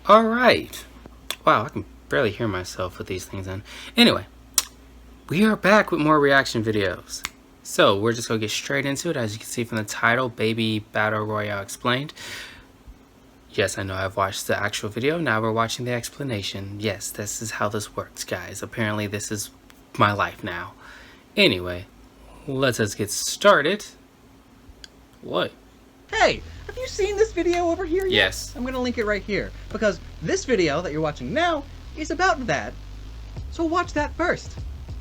Alright. Wow, I can barely hear myself with these things on. Anyway, we are back with more reaction videos. So, we're just going to get straight into it. As you can see from the title, Baby Battle Royale Explained. Yes, I know I've watched the actual video. Now we're watching the explanation. Yes, this is how this works, guys. Apparently, this is my life now. Anyway, let's get started. What? Hey, have you seen this video over here yet? Yes. I'm gonna link it right here, because this video that you're watching now is about that. So watch that first.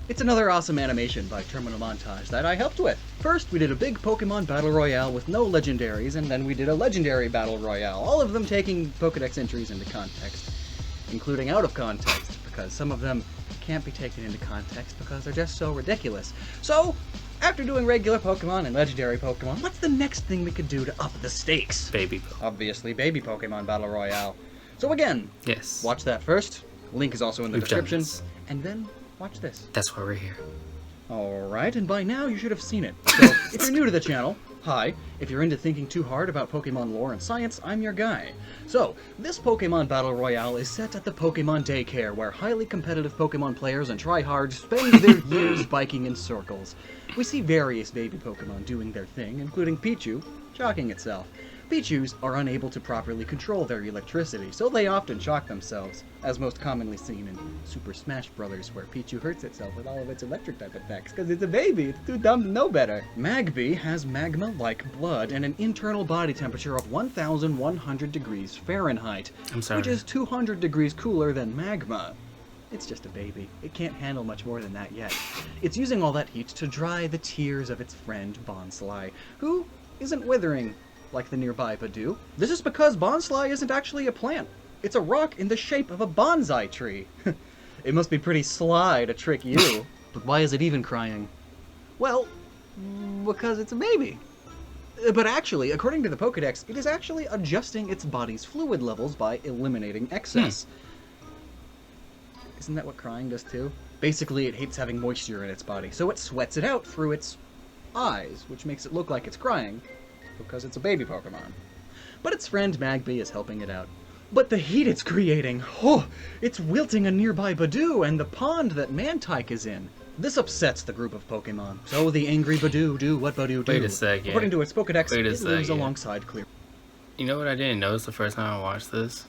It's another awesome animation by Terminal Montage that I helped with. First, we did a big Pokemon Battle Royale with no legendaries, and then we did a legendary Battle Royale, all of them taking Pokedex entries into context, including out of context, because some of them can't be taken into context because they're just so ridiculous. So, after doing regular Pokemon and legendary Pokemon, what's the next thing we could do to up the stakes? Baby. Obviously, Baby Pokemon Battle Royale. So again, Yes. watch that first. Link is also in the We've done description. this. And then watch this. That's why we're here. Alright, and by now you should have seen it. So, if you're new to the channel, hi. If you're into thinking too hard about Pokemon lore and science, I'm your guy. So, this Pokemon Battle Royale is set at the Pokemon Daycare, where highly competitive Pokemon players and tryhards spend their years biking in circles. We see various baby Pokemon doing their thing, including Pichu, shocking itself. Pichus are unable to properly control their electricity, so they often shock themselves, as most commonly seen in Super Smash Bros., where Pichu hurts itself with all of its electric type attacks, because it's a baby, it's too dumb to know better. Magby has magma-like blood and an internal body temperature of 1,100 degrees Fahrenheit, I'm sorry. which is 200 degrees cooler than magma. It's just a baby. It can't handle much more than that yet. It's using all that heat to dry the tears of its friend Bonsly, who isn't withering like the nearby Badoo. This is because Bonsly isn't actually a plant. It's a rock in the shape of a bonsai tree. It must be pretty sly to trick you. But why is it even crying? Well, because it's a baby. But actually, according to the Pokedex, it is actually adjusting its body's fluid levels by eliminating excess. Isn't that what crying does too? Basically, it hates having moisture in its body, so it sweats it out through its eyes, which makes it look like it's crying, because it's a baby Pokemon. But its friend Magby is helping it out. But the heat it's creating, it's wilting a nearby Badoo and the pond that Mantike is in. This upsets the group of Pokemon, so the angry Badoo do what Badoo do. Wait a second. According to its Pokedex, Wait a it lives second. alongside Clear. You know what I didn't notice the first time I watched this?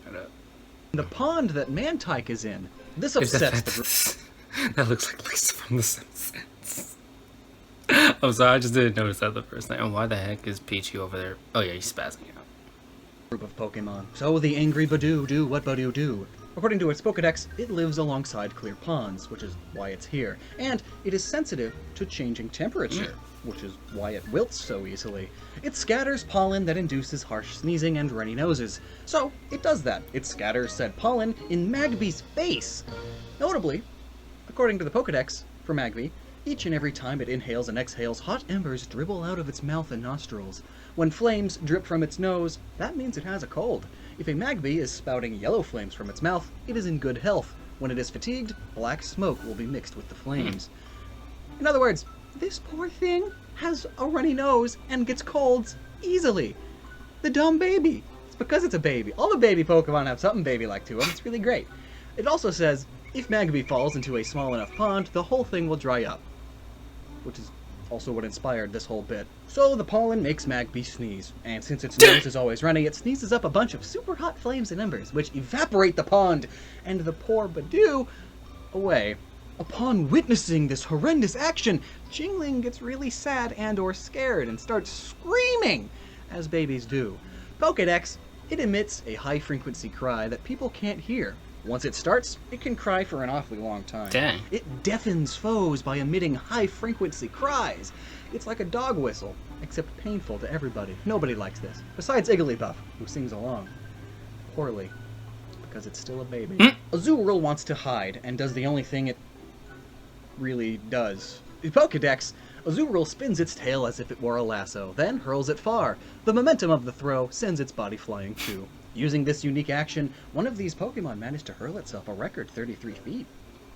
Shut up. The pond that Mantike is in. This upsets the group. That looks like Lisa from The Simpsons. I'm sorry, I just didn't notice that the first time. And why the heck is Pichu over there? Oh yeah, he's spazzing out. Group of Pokemon. So the angry Badoo do what Badoo do. According to its Pokedex, it lives alongside clear ponds, which is why it's here. And it is sensitive to changing temperature, which is why it wilts so easily. It scatters pollen that induces harsh sneezing and runny noses. So it does that. It scatters said pollen in Magby's face. Notably, according to the Pokedex, for Magby, each and every time it inhales and exhales, hot embers dribble out of its mouth and nostrils. When flames drip from its nose, that means it has a cold. If a Magby is spouting yellow flames from its mouth, it is in good health. When it is fatigued, black smoke will be mixed with the flames. In other words, this poor thing has a runny nose and gets colds easily. The dumb baby. It's because it's a baby. All the baby Pokemon have something baby-like to them. It's really great. It also says, if Magby falls into a small enough pond, the whole thing will dry up. Which is also what inspired this whole bit. So the pollen makes Magby sneeze, and since its nose is always runny, it sneezes up a bunch of super hot flames and embers, which evaporate the pond, and the poor Badoo away. Upon witnessing this horrendous action, Jingling gets really sad and or scared and starts screaming, as babies do. Pokedex, it emits a high-frequency cry that people can't hear. Once it starts, it can cry for an awfully long time. Dang. It deafens foes by emitting high-frequency cries. It's like a dog whistle, except painful to everybody. Nobody likes this, besides Igglybuff, who sings along. Poorly, because it's still a baby. Azurill wants to hide, and does the only thing it really does. In Pokedex, Azurill spins its tail as if it were a lasso, then hurls it far. The momentum of the throw sends its body flying too. Using this unique action, one of these Pokemon managed to hurl itself a record 33 feet.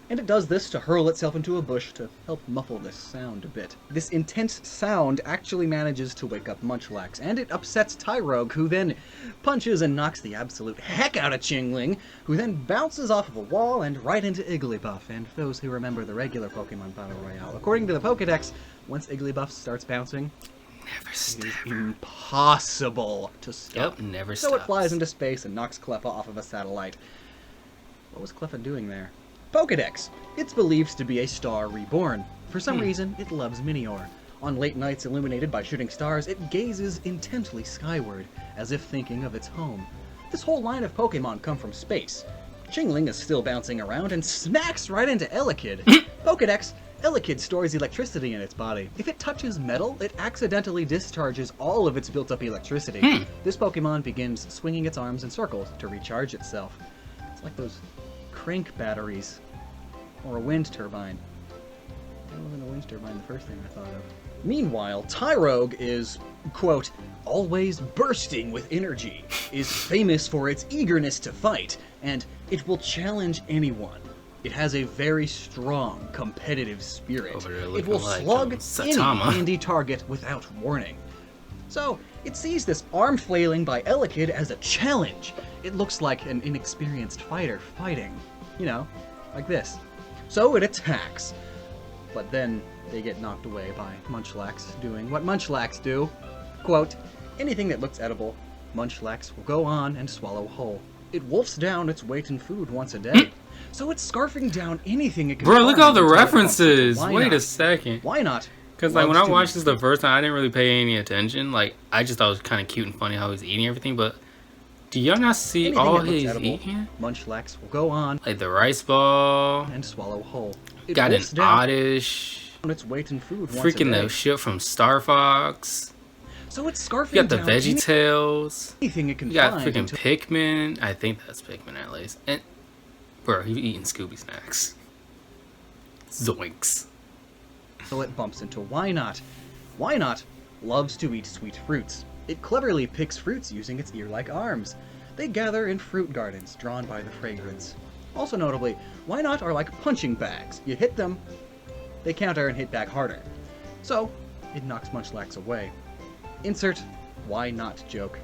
And it does this to hurl itself into a bush to help muffle this sound a bit. This intense sound actually manages to wake up Munchlax, and it upsets Tyrogue, who then punches and knocks the absolute heck out of Chingling, who then bounces off of a wall and right into Igglybuff. And those who remember the regular Pokemon Battle Royale, according to the Pokedex, once Igglybuff starts bouncing, Never it stop. is impossible to stop. Yep, never So stops. it flies into space and knocks Cleffa off of a satellite. What was Cleffa doing there? Pokedex. It's believed to be a star reborn. For some reason, it loves Minior. On late nights illuminated by shooting stars, it gazes intently skyward, as if thinking of its home. This whole line of Pokemon come from space. Chingling is still bouncing around and smacks right into Elekid. Pokedex. Elekid stores electricity in its body. If it touches metal, it accidentally discharges all of its built-up electricity. This Pokemon begins swinging its arms in circles to recharge itself. It's like those crank batteries. Or a wind turbine. That wasn't a wind turbine, the first thing I thought of. Meanwhile, Tyrogue is, quote, always bursting with energy, is famous for its eagerness to fight, and it will challenge anyone. It has a very strong, competitive spirit. Over there It looking will like, slug any Saitama. handy target without warning. So, it sees this arm flailing by Elekid as a challenge. It looks like an inexperienced fighter fighting. You know, like this. So it attacks. But then they get knocked away by Munchlax doing what Munchlax do. Quote, anything that looks edible, Munchlax will go on and swallow whole. It wolfs down its weight in food once a day. So it's scarfing down anything it can Bro, look at all find the until it bumps into. references. Why Wait not? a second. Why not? Because like when I Loves to watched eat this the food. first time, I didn't really pay any attention. Like I just thought it was kind of cute and funny how he's eating everything. But do y'all not see Anything all that looks he's edible, eating? Munchlax will go on Like the rice ball. and swallow whole. It Got an wolfs down oddish. its weight in food once a Freaking day. the shit from Star Fox. So it's scarfing You got the down Veggie Tales. anything it can You got find freaking until Pikmin. I think that's Pikmin at least. And bro, he's eating Scooby snacks. Zoinks. it bumps into Why Not. Why Not loves to eat sweet fruits. It cleverly picks fruits using its ear-like arms. They gather in fruit gardens drawn by the fragrance. Also notably, Why Not are like punching bags. You hit them, they counter and hit back harder. So, it knocks Munchlax away. Insert Why Not joke,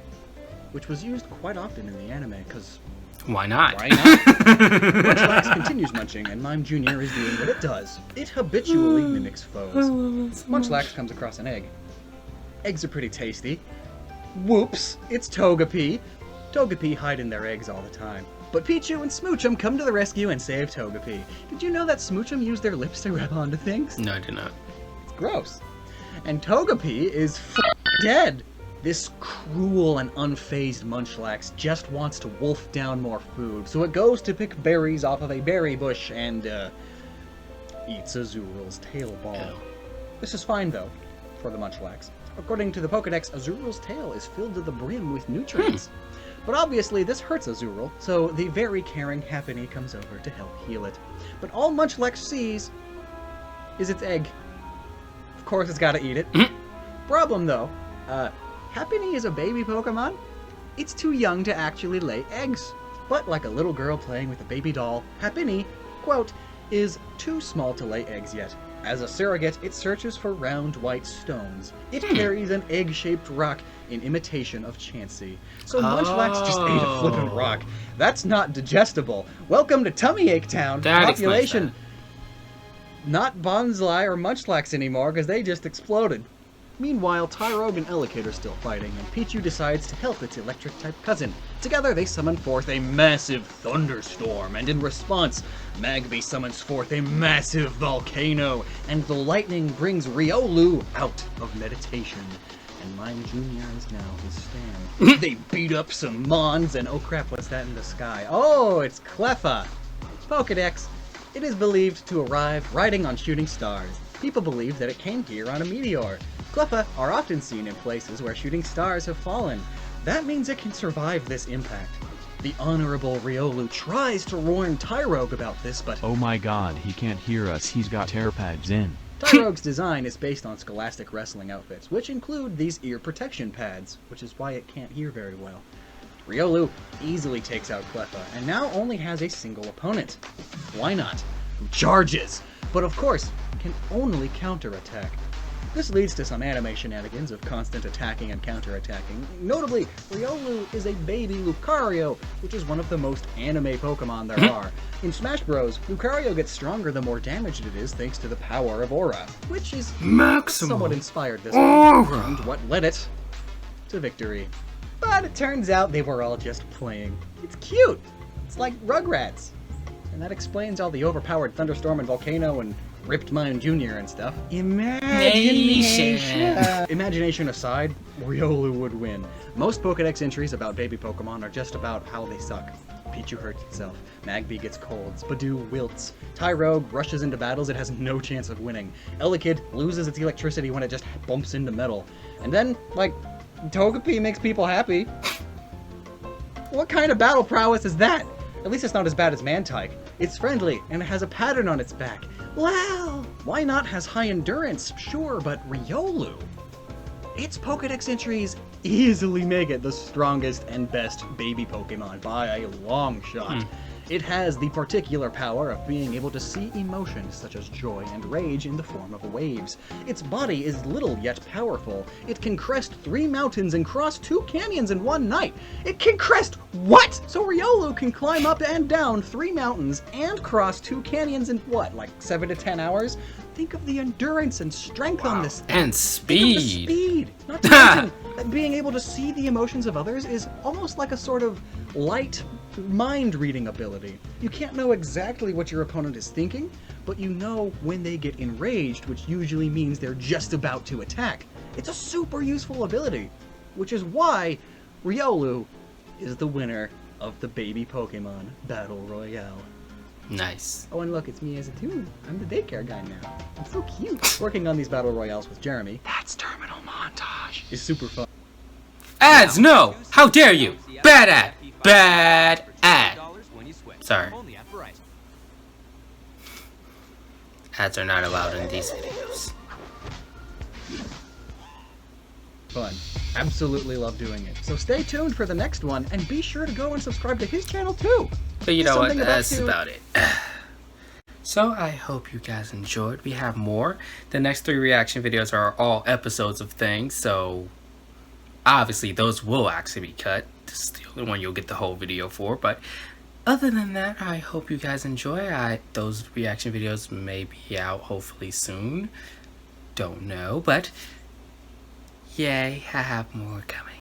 which was used quite often in the anime, because Why not? why not? Munchlax continues munching, and Mime Jr. is doing what it does. It habitually mimics foes. Munchlax comes across an egg. Eggs are pretty tasty. Whoops, it's Togepi. Togepi hide in their eggs all the time. But Pichu and Smoochum come to the rescue and save Togepi. Did you know that Smoochum used their lips to rub onto things? No, I did not. It's gross. And Togepi is dead. This cruel and unfazed Munchlax just wants to wolf down more food, so it goes to pick berries off of a berry bush and, eats Azuriel's tail ball. Ew. This is fine, though, for the Munchlax. According to the Pokedex, Azuriel's tail is filled to the brim with nutrients. But obviously, this hurts Azuriel, so the very caring Happiny comes over to help heal it. But all Munchlax sees is its egg. Of course, it's gotta eat it. Problem, though, Happiny is a baby Pokemon. It's too young to actually lay eggs. But like a little girl playing with a baby doll, Happiny, quote, is too small to lay eggs yet. As a surrogate, it searches for round white stones. It carries an egg-shaped rock in imitation of Chansey. So Munchlax just ate a flippin' rock. That's not digestible. Welcome to Tummy Ache Town. That explains Population that. not Bonsly or Munchlax anymore because they just exploded. Meanwhile, Tyrogue and Elekid are still fighting, and Pichu decides to help its electric-type cousin. Together, they summon forth a massive thunderstorm, and in response, Magby summons forth a massive volcano, and the lightning brings Riolu out of meditation. And Mime Jr. is now his stand. They beat up some Mons, and oh crap, what's that in the sky? Oh, it's Cleffa! Pokedex. It is believed to arrive riding on shooting stars. People believe that it came here on a meteor. Cleffa are often seen in places where shooting stars have fallen. That means it can survive this impact. The honorable Riolu tries to warn Tyrogue about this, but Oh my god, he can't hear us, he's got tear pads in. Tyrogue's design is based on scholastic wrestling outfits, which include these ear protection pads, which is why it can't hear very well. Riolu easily takes out Cleffa, and now only has a single opponent. Why not? who charges, but of course can only counterattack. This leads to some anime shenanigans of constant attacking and counterattacking. Notably, Riolu is a baby Lucario, which is one of the most anime Pokemon there are. In Smash Bros, Lucario gets stronger the more damaged it is thanks to the power of Aura, which is somewhat inspired this one, and what led it to victory. But it turns out they were all just playing. It's cute! It's like Rugrats. And that explains all the overpowered Thunderstorm and Volcano and Ripped Mine Jr. and stuff. Imagination aside, Riolu would win. Most Pokedex entries about baby Pokemon are just about how they suck. Pichu hurts itself, Magby gets colds, Badoo wilts, Tyrogue rushes into battles it has no chance of winning, Elekid loses its electricity when it just bumps into metal, and then, like, Togepi makes people happy. What kind of battle prowess is that? At least it's not as bad as Mantike. It's friendly, and it has a pattern on its back. Well, why not has high endurance? Sure, but Riolu? Its Pokedex entries easily make it the strongest and best baby Pokemon by a long shot. It has the particular power of being able to see emotions such as joy and rage in the form of waves. Its body is little yet powerful. It can crest 3 mountains and cross 2 canyons in one night. It can crest what? So Riolu can climb up and down 3 mountains and cross 2 canyons in what, like 7 to 10 hours? Think of the endurance and strength on this thing. And speed. Think of the speed. Not to mention that being able to see the emotions of others is almost like a sort of light mind-reading ability. You can't know exactly what your opponent is thinking, but you know when they get enraged, which usually means they're just about to attack. It's a super useful ability, which is why Riolu is the winner of the Baby Pokemon Battle Royale. Nice. Oh, and look, it's me as a too. I'm the daycare guy now. I'm so cute. Working on these Battle Royales with Jeremy, that's Terminal Montage, is super fun. Ads, no! How dare you! Bad ad! Bad ad! Sorry. Ads are not allowed in these videos. Fun. Absolutely love doing it. So stay tuned for the next one, and be sure to go and subscribe to his channel too. But you know what? That's about it. So I hope you guys enjoyed. We have more. The next 3 reaction videos are all episodes of things, so obviously those will actually be cut. This is the only one you'll get the whole video for, but other than that, I hope you guys enjoy. Those reaction videos may be out hopefully soon. Don't know, but yay, I have more coming.